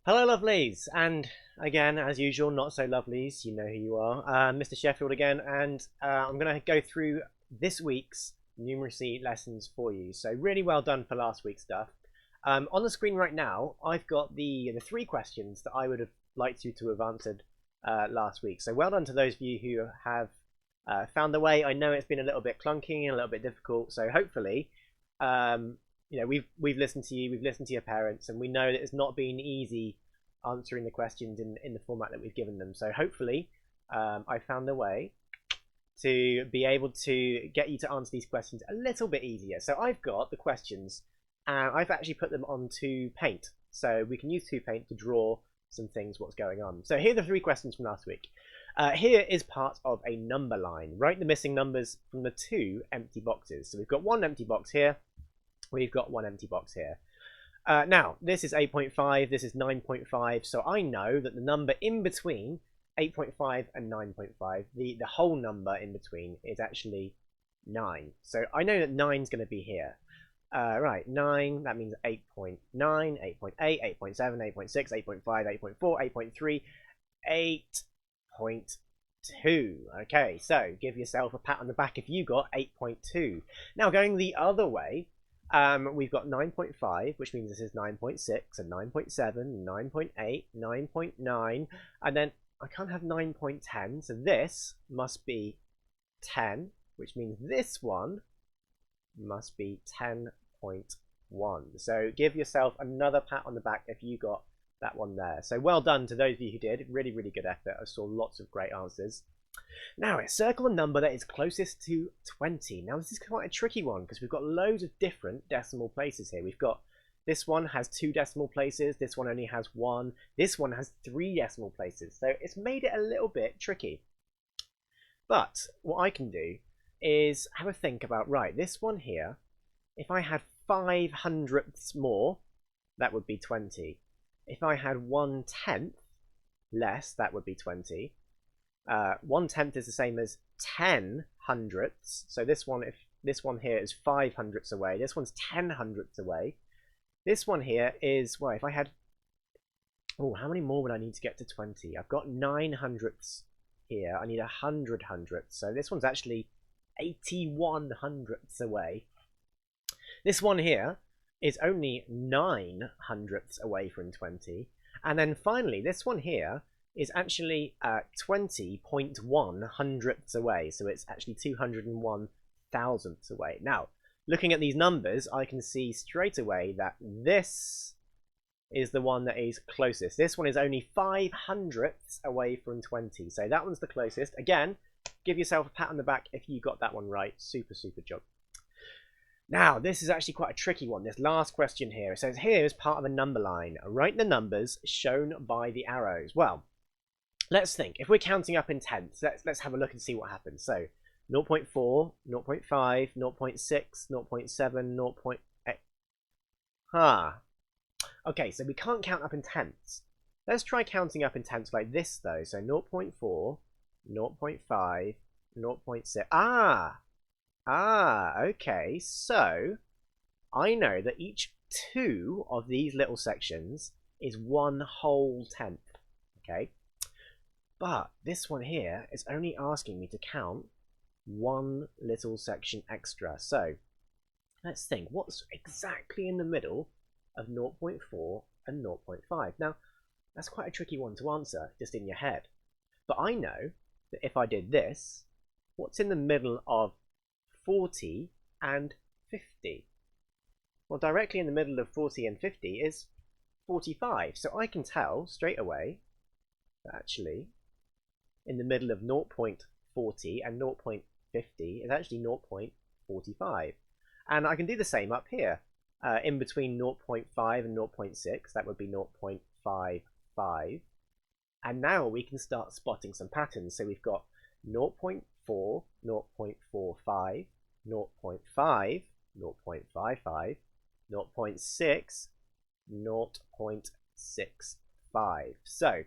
Hello, lovelies, and again, as usual, not so lovelies. You know who you are, Mr. Sheffield again, and I'm going to go through this week's numeracy lessons for you. So really well done for last week's stuff. On the screen right now, I've got the three questions that I would have liked you to have answered last week. So well done to those of you who have found the way. I know it's been a little bit clunky and a little bit difficult, so hopefully. We've listened to you, we've listened to your parents, and we know that it's not been easy answering the questions in the format that we've given them. So hopefully, I found a way to be able to get you to answer these questions a little bit easier. So I've got the questions, and I've actually put them onto Paint, so we can use 2Paint to draw some things, what's going on. So here are the three questions from last week. Here is part of a number line. Write the missing numbers from the two empty boxes. So we've got one empty box here. We've got one empty box here. Now, this is 8.5, this is 9.5, so I know that the number in between 8.5 and 9.5, the whole number in between is actually 9. So I know that 9 is going to be here. Right, 9, that means 8.9, 8.8, 8.7, 8.6, 8.5, 8.4, 8.3, 8.2. Okay, so give yourself a pat on the back if you got 8.2. Now, going the other way, we've got 9.5, which means this is 9.6, and 9.7, 9.8, 9.9, and then I can't have 9.10, so this must be 10, which means this one must be 10.1. So give yourself another pat on the back if you got that one there. So well done to those of you who did. Really, really good effort. I saw lots of great answers. Now, circle a number that is closest to 20. Now, this is quite a tricky one because we've got loads of different decimal places here. We've got this one has 2 decimal places. This one only has 1. This one has 3 decimal places. So it's made it a little bit tricky. But what I can do is have a think about, right, this one here, if I had 5 hundredths more, that would be 20. If I had 1/10 less, that would be 20. 1/10 is the same as 10 hundredths. So this one, if this one here is 5 hundredths away, this one's 10 hundredths away. This one here is, well, if I had, oh, how many more would I need to get to 20? I've got 9 hundredths here. I need 100 hundredths. So this one's actually 81 hundredths away. This one here is only 9 hundredths away from 20. And then finally, this one here is actually 20.1 hundredths away. So it's actually 201 thousandths away. Now, looking at these numbers, I can see straight away that this is the one that is closest. This one is only 5 hundredths away from 20. So that one's the closest. Again, give yourself a pat on the back if you got that one right. Super, super job. Now, this is actually quite a tricky one. This last question here. It says, here is part of a number line. Write the numbers shown by the arrows. Well, let's think. If we're counting up in tenths, let's have a look and see what happens. So 0.4, 0.5, 0.6, 0.7, 0.8. Okay, so we can't count up in tenths. Let's try counting up in tenths like this, though. So 0.4, 0.5, 0.6. Okay. So I know that each 2 of these little sections is 1 whole tenth. Okay. But this one here is only asking me to count 1 little section extra. So let's think, what's exactly in the middle of 0.4 and 0.5? Now, that's quite a tricky one to answer just in your head. But I know that if I did this, what's in the middle of 40 and 50? Well, directly in the middle of 40 and 50 is 45. So I can tell straight away that actually in the middle of 0.40 and 0.50 is actually 0.45. And I can do the same up here. In between 0.5 and 0.6, that would be 0.55. And now we can start spotting some patterns. So we've got 0.4, 0.45, 0.5, 0.55, 0.6, 0.65. So,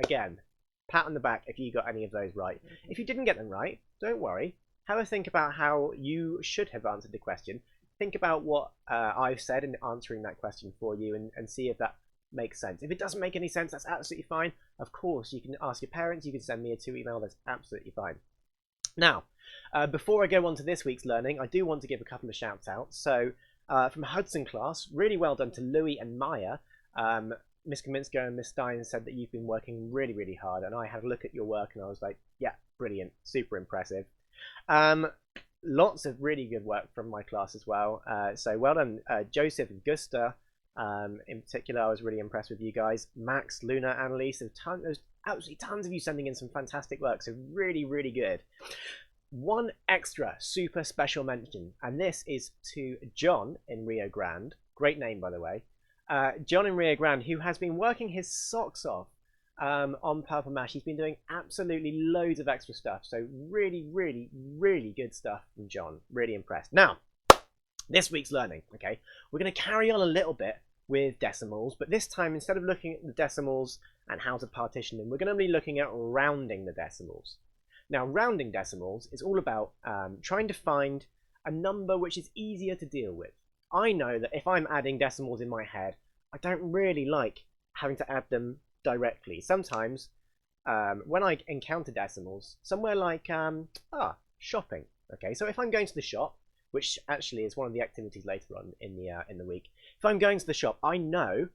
again, pat on the back if you got any of those right. If you didn't get them right, don't worry. Have a think about how you should have answered the question. Think about what I've said in answering that question for you, and see if that makes sense. If it doesn't make any sense, that's absolutely fine. Of course, you can ask your parents, you can send me a 2 email, that's absolutely fine. Now, before I go on to this week's learning, I do want to give a couple of shout outs. So, from Hudson class, really well done to Louis and Maya. Miss Kaminsko and Miss Stein said that you've been working really, really hard, and I had a look at your work and I was like, yeah, brilliant, super impressive. Lots of really good work from my class as well. So well done, Joseph and Gusta. In particular, I was really impressed with you guys. Max, Luna, Annalise, there's absolutely tons of you sending in some fantastic work. So really, really good. One extra super special mention, and this is to John in Rio Grande. Great name, by the way. John in Rio Grande, who has been working his socks off on Purple Mash. He's been doing absolutely loads of extra stuff. So really, really, really good stuff from John. Really impressed. Now, this week's learning, okay, we're going to carry on a little bit with decimals, but this time, instead of looking at the decimals and how to partition them, we're going to be looking at rounding the decimals. Now, rounding decimals is all about trying to find a number which is easier to deal with. I know that if I'm adding decimals in my head, I don't really like having to add them directly. Sometimes, when I encounter decimals, somewhere like shopping. Okay, so if I'm going to the shop, which actually is one of the activities later on in the week, if I'm going to the shop, I know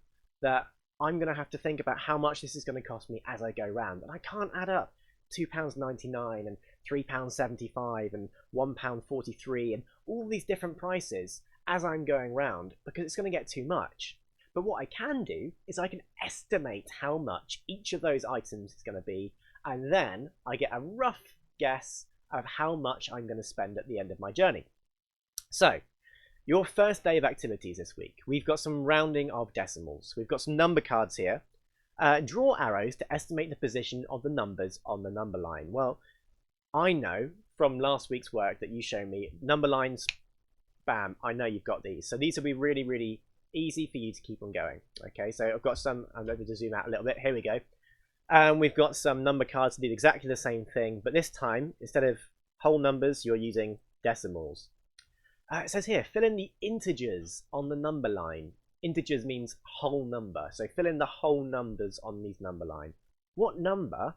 that I'm going to have to think about how much this is going to cost me as I go round, and I can't add up £2.99 and £3.75 and £1.43 and all these different prices as I'm going round, because it's going to get too much. But what I can do is I can estimate how much each of those items is going to be, and then I get a rough guess of how much I'm going to spend at the end of my journey. So, your first day of activities this week, we've got some rounding of decimals. We've got some number cards here. Draw arrows to estimate the position of the numbers on the number line. Well, I know from last week's work that you showed me, number lines, bam, I know you've got these. So these will be really, really easy for you to keep on going. Okay, so I've got some, I'm going to zoom out a little bit, here we go. We've got some number cards that do exactly the same thing, but this time, instead of whole numbers, you're using decimals. It says here, fill in the integers on the number line. Integers means whole number, so fill in the whole numbers on these number line. What number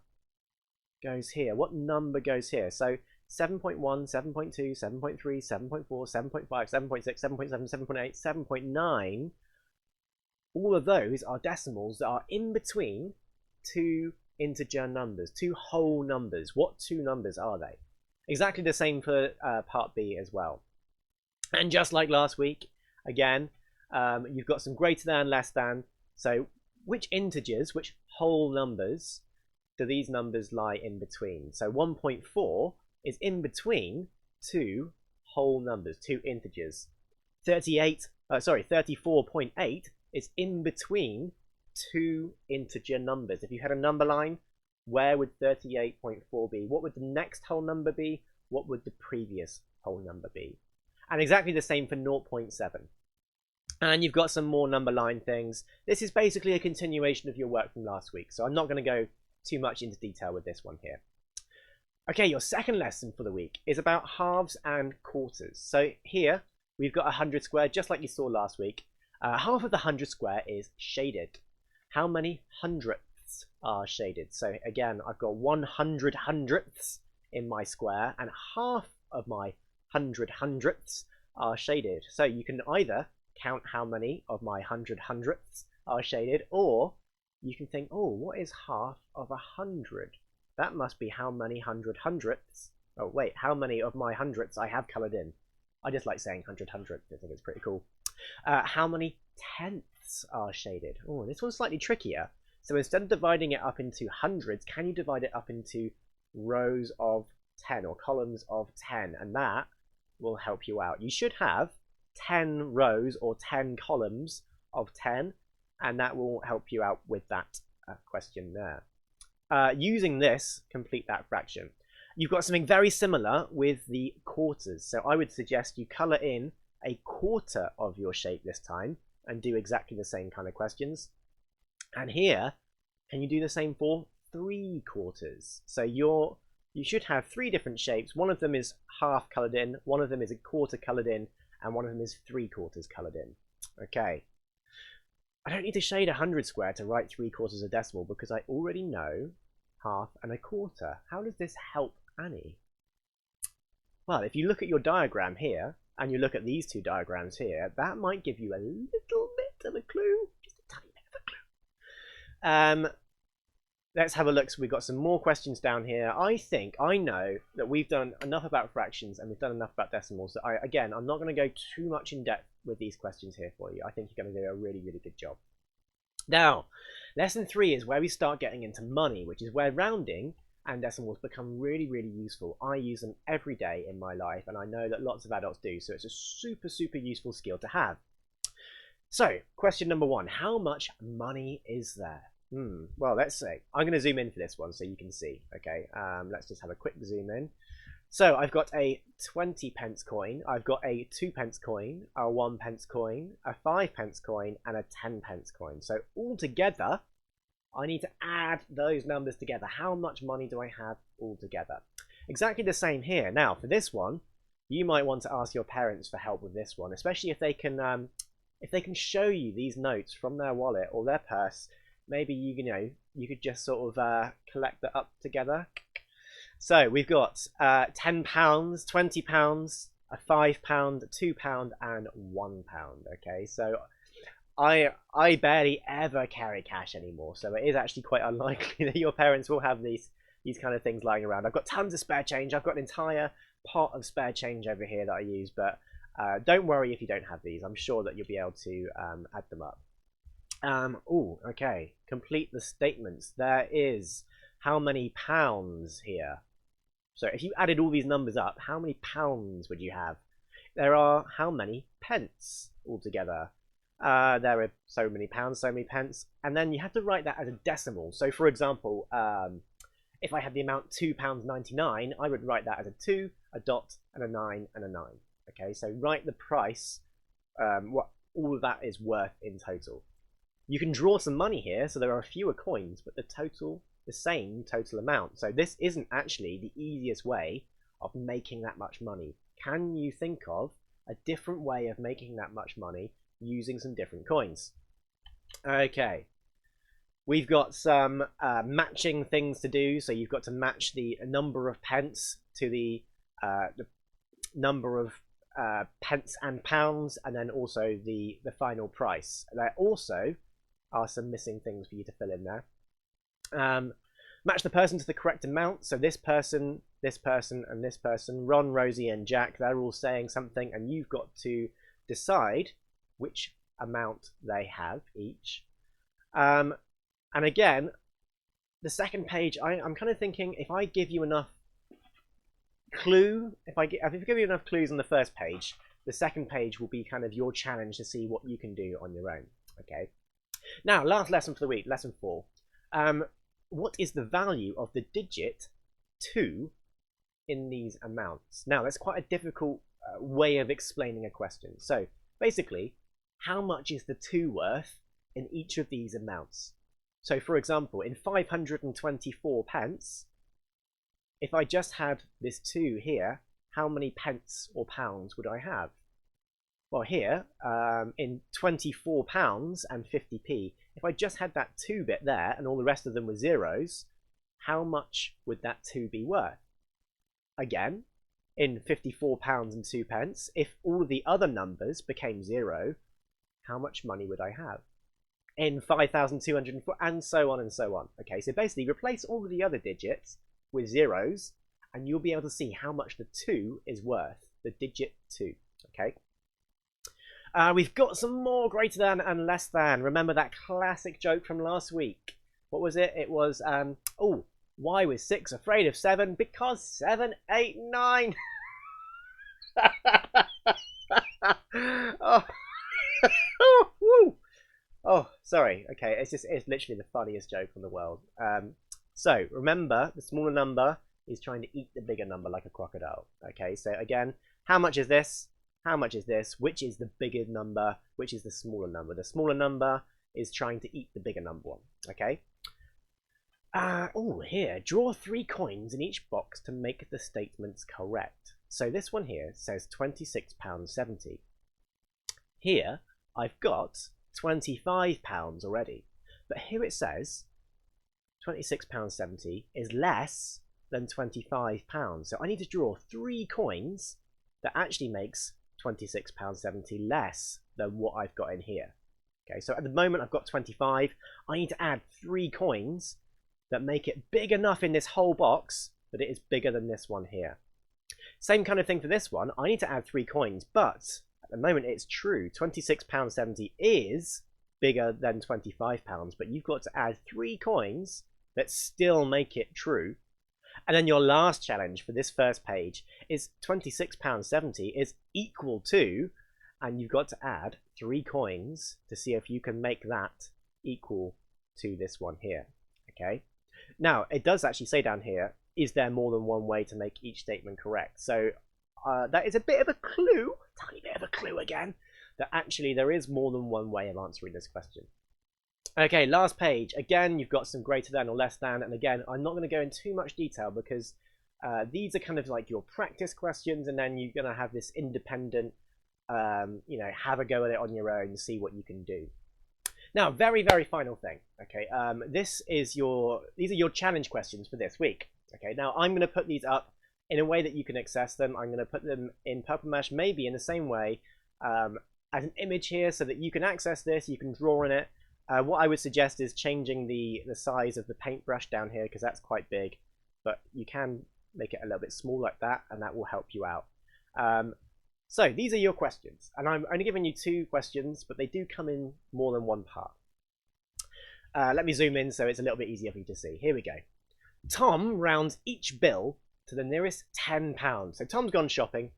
goes here? What number goes here? So 7.1, 7.2, 7.3, 7.4, 7.5, 7.6, 7.7, 7.8, 7.9, all of those are decimals that are in between two integer numbers, two whole numbers. What two numbers are they? Exactly the same for part B as well. And just like last week, again, you've got some greater than, less than. So which integers, which whole numbers do these numbers lie in between? So 1.4 is in between two whole numbers, two integers. 34.8 is in between two integer numbers. If you had a number line, where would 38.4 be? What would the next whole number be? What would the previous whole number be? And exactly the same for 0.7. And you've got some more number line things. This is basically a continuation of your work from last week, so I'm not going to go too much into detail with this one here. Okay, your second lesson for the week is about halves and quarters. So here, we've got 100 square, just like you saw last week. Half of the 100 square is shaded. How many hundredths are shaded? So again, I've got 100 hundredths in my square, and half of my 100 hundredths are shaded. So you can either count how many of my 100 hundredths are shaded, or you can think, oh, what is half of 100? That must be how many 100 hundredths. Oh wait, how many of my hundredths I have coloured in. I just like saying 100 hundredths, I think it's pretty cool. How many tenths are shaded? Oh, this one's slightly trickier. So instead of dividing it up into hundreds, can you divide it up into rows of 10 or columns of 10? And that will help you out. You should have 10 rows or 10 columns of 10, and that will help you out with that question there. Using this, complete that fraction. You've got something very similar with the quarters. So I would suggest you colour in a quarter of your shape this time and do exactly the same kind of questions. And here, can you do the same for 3 quarters? So you should have 3 different shapes. One of them is half coloured in, one of them is a quarter coloured in, and one of them is 3 quarters coloured in. Okay. I don't need to shade 100 square to write 3/4 a decimal because I already know 1/2 and 1/4. How does this help Annie? Well, if you look at your diagram here, and you look at these two diagrams here, that might give you a little bit of a clue. Just a tiny bit of a clue. Let's have a look. So we've got some more questions down here. I know that we've done enough about fractions and we've done enough about decimals that I'm not going to go too much in depth with these questions here for you. I think you're going to do a really, really good job. Now, lesson 3 is where we start getting into money, which is where rounding and decimals become really, really useful. I use them every day in my life, and I know that lots of adults do, so it's a super, super useful skill to have. So, question number 1, how much money is there? Well, let's see. I'm going to zoom in for this one so you can see, okay? Let's just have a quick zoom in. So, I've got a 20p coin, I've got a 2p coin, a 1p coin, a 5p coin, and a 10p coin. So, altogether, I need to add those numbers together. How much money do I have altogether? Exactly the same here. Now, for this one, you might want to ask your parents for help with this one, especially if they can show you these notes from their wallet or their purse. Maybe you could just sort of collect that up together. So we've got £10, £20, a £5, £2, and £1. Okay, so I barely ever carry cash anymore, so it is actually quite unlikely that your parents will have these kind of things lying around. I've got tons of spare change. I've got an entire pot of spare change over here that I use, but don't worry if you don't have these. I'm sure that you'll be able to add them up. Okay. Complete the statements. There is how many pounds here? So if you added all these numbers up, how many pounds would you have? There are how many pence altogether? There are so many pounds, so many pence, and then you have to write that as a decimal. So for example, if I had the amount £2.99, I would write that as a 2, a dot, and a 9, and a 9. Okay, so write the price, what all of that is worth in total. You can draw some money here, so there are fewer coins, but the same total amount. So this isn't actually the easiest way of making that much money. Can you think of a different way of making that much money using some different coins? Okay, we've got some matching things to do. So you've got to match the number of pence to the number of pence and pounds, and then also the final price. There also are some missing things for you to fill in there. Match the person to the correct amount. So this person, and this person, Ron, Rosie, and Jack, they're all saying something, and you've got to decide which amount they have each. And again, the second page, I'm kind of thinking if I give you enough if I give you enough clues on the first page, the second page will be kind of your challenge to see what you can do on your own. Okay. Now, last lesson for the week, lesson 4. What is the value of the digit 2 in these amounts? Now, that's quite a difficult way of explaining a question. So, basically, how much is the 2 worth in each of these amounts? So, for example, in 524 pence, if I just had this 2 here, how many pence or pounds would I have? Well, here, in £24 and 50p, if I just had that 2 bit there and all the rest of them were zeros, how much would that 2 be worth? Again, in £54 and 2 pence, if all of the other numbers became 0, how much money would I have? In 5,204, and so on and so on. Okay, so basically replace all of the other digits with zeros, and you'll be able to see how much the 2 is worth, the digit 2. Okay. We've got some more greater than and less than. Remember that classic joke from last week? What was it? It was, why was 6 afraid of 7? Because 7, 8, 9. Oh. Oh, sorry. Okay, it's literally the funniest joke in the world. So remember, the smaller number is trying to eat the bigger number like a crocodile. Okay, so again, how much is this? How much is this? Which is the bigger number? Which is the smaller number? The smaller number is trying to eat the bigger number one. Okay. Here, draw 3 coins in each box to make the statements correct. So this one here says £26.70. Here, I've got £25 already. But here it says £26.70 is less than £25. So I need to draw 3 coins that actually makes £26.70 less than what I've got in here. Okay, so at the moment I've got 25. I need to add 3 coins that make it big enough in this whole box that it is bigger than this one here. Same kind of thing for this one. I need to add 3 coins, but at the moment it's true. £26.70 is bigger than £25, but you've got to add 3 coins that still make it true. And then your last challenge for this first page is £26.70 is equal to, and you've got to add 3 coins to see if you can make that equal to this one here. Okay. Now, it does actually say down here, is there more than one way to make each statement correct? So that is a bit of a clue, tiny bit of a clue again, that actually there is more than one way of answering this question. Okay, last page. Again, you've got some greater than or less than, and again, I'm not going to go into too much detail because these are kind of like your practice questions, and then you're going to have this independent, have a go at it on your own, see what you can do. Now, very, very final thing. Okay, these are your challenge questions for this week. Okay, now I'm going to put these up in a way that you can access them. I'm going to put them in Purple Mesh, maybe in the same way as an image here, so that you can access this. You can draw in it. What I would suggest is changing the size of the paintbrush down here because that's quite big, but you can make it a little bit small like that, and that will help you out. So these are your questions, and I'm only giving you 2 questions, but they do come in more than one part. Let me zoom in so it's a little bit easier for you to see. Here we go. Tom rounds each bill to the nearest £10. So Tom's gone shopping,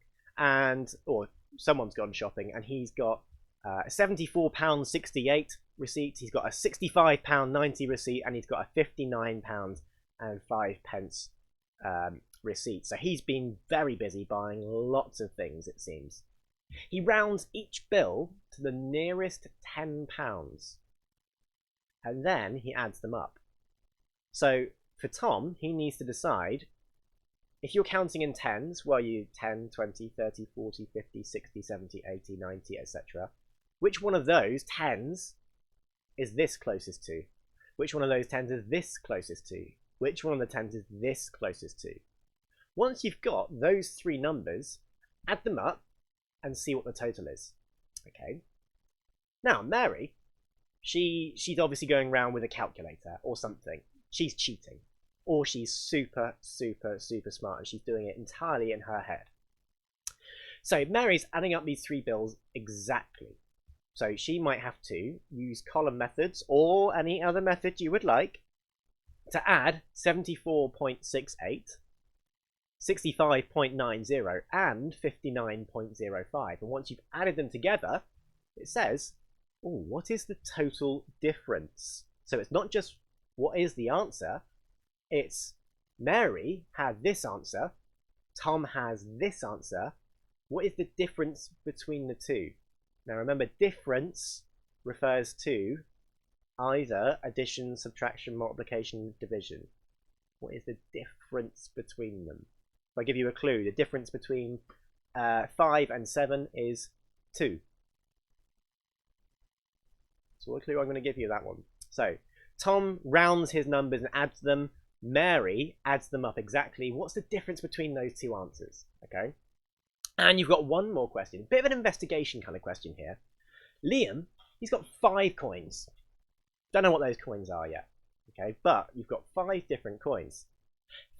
or someone's gone shopping, and he's got a £74.68 receipt, he's got a £65.90 receipt, and he's got a £59.05 receipt. So he's been very busy buying lots of things, it seems. He rounds each bill to the nearest £10, and then he adds them up. So for Tom, he needs to decide, if you're counting in tens, well, you 10, 20, 30, 40, 50, 60, 70, 80, 90, etc. Which one of those tens is this closest to? Which one of those tens is this closest to? Which one of the tens is this closest to? Once you've got those 3 numbers, add them up and see what the total is. Okay. Now, Mary, she's obviously going around with a calculator or something. She's cheating. Or she's super, super, super smart and she's doing it entirely in her head. So Mary's adding up these 3 bills exactly. So she might have to use column methods or any other method you would like to add 74.68, 65.90 and 59.05. And once you've added them together, it says, oh, what is the total difference? So it's not just what is the answer, it's Mary had this answer, Tom has this answer. What is the difference between the 2? Now remember, difference refers to either addition, subtraction, multiplication, division. What is the difference between them? If I give you a clue, the difference between 5 and 7 is 2. So what clue I'm going to give you that one. So Tom rounds his numbers and adds them. Mary adds them up exactly. What's the difference between those 2 answers? Okay. And you've got one more question. Bit of an investigation kind of question here. Liam, he's got 5 coins. Don't know what those coins are yet. Okay, but you've got 5 different coins.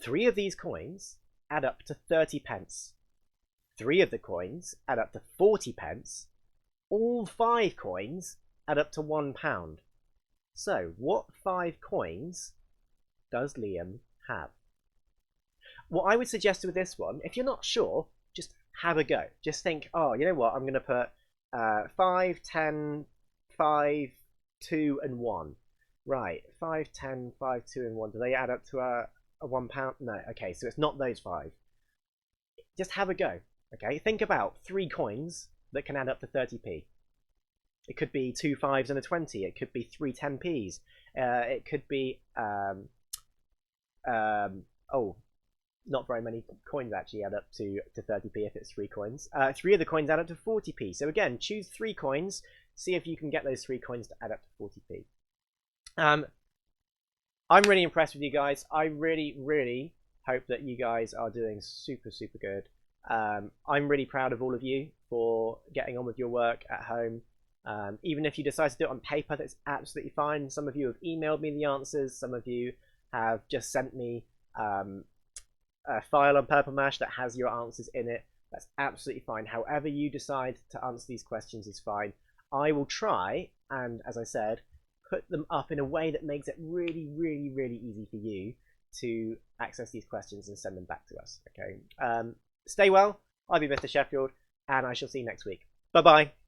3 of these coins add up to 30 pence. 3 of the coins add up to 40 pence. All 5 coins add up to £1. So, what 5 coins does Liam have? What I would suggest with this one, if you're not sure, just have a go. Just think, oh, you know what, I'm going to put 5, 10, 5, 2 and 1. Right, 5, 10, 5, 2 and 1. Do they add up to a £1? No, okay, so it's not those 5. Just have a go, okay? Think about 3 coins that can add up to 30p. It could be 2 5s and a 20. It could be 3 10p's. It could be, not very many coins actually add up to 30p if it's 3 coins. 3 of the coins add up to 40p. So again, choose 3 coins, see if you can get those 3 coins to add up to 40p. I'm really impressed with you guys. I really hope that you guys are doing super good. I'm really proud of all of you for getting on with your work at home. Even if you decide to do it on paper, that's absolutely fine. Some of you have emailed me the answers. Some of you have just sent me a file on Purple Mash that has your answers in it. That's absolutely fine. However you decide to answer these questions is fine. I will try, and as I said, put them up in a way that makes it really easy for you to access these questions and send them back to us. Okay. Stay well. I'll be Mr. Sheffield, and I shall see you next week. Bye bye.